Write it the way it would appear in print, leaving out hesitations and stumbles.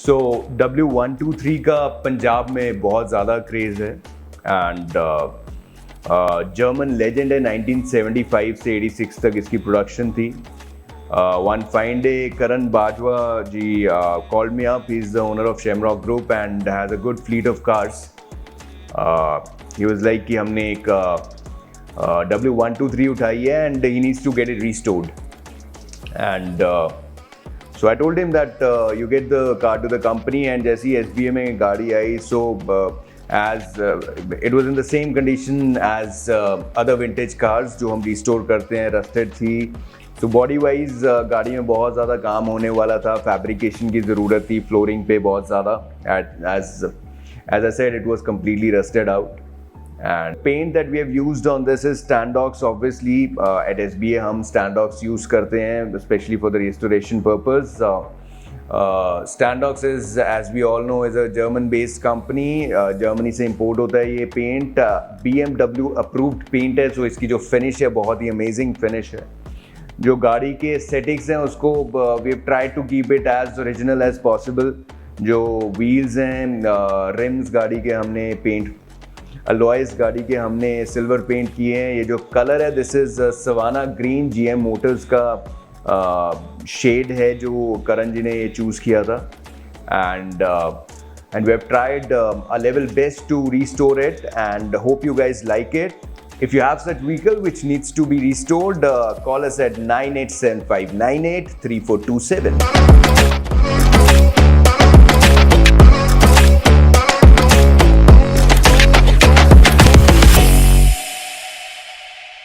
So W123 का पंजाब में बहुत ज़्यादा क्रेज़ है एंड जर्मन लेजेंड है 1975 से 86 तक इसकी प्रोडक्शन थी. One fine day, Karan Bajwa ji called me up. He's the owner of Shamrock Group and has a good fleet of cars. He was like कि हमने एक W123 उठाई है and he needs to get it restored. And so I told him that you get the car to the company and जैसी SBA में गाड़ी आई, so as it was in the same condition as other vintage cars जो हम restore करते हैं, rusted थी. तो body wise गाड़ी में बहुत ज़्यादा काम होने वाला था, फैब्रिकेशन की ज़रूरत थी, फ्लोरिंग पे बहुत ज़्यादा. As I said it was completely rusted out and paint that we have used on this is Standox. Obviously at SBA हम स्टैंडॉक्स यूज़ करते हैं specially for the restoration purpose. Standox is, as we all know, is a German based company. Germany से import होता है ये paint. BMW approved paint है, सो इसकी जो फिनिश है बहुत ही अमेजिंग फिनिश है. जो गाड़ी के एस्थेटिक्स हैं उसको we have tried to keep it as original as possible. जो व्हील्स हैं, रिम्स गाड़ी के हमने पेंट, अलॉयज गाड़ी के हमने सिल्वर पेंट किए हैं. ये जो कलर है this is savannah green. GM motors का शेड है जो करण जी ने ये चूज़ किया था. and we have tried a level best to restore it and hope you guys like it. If you have such vehicle which needs to be restored, call us at 9875983427.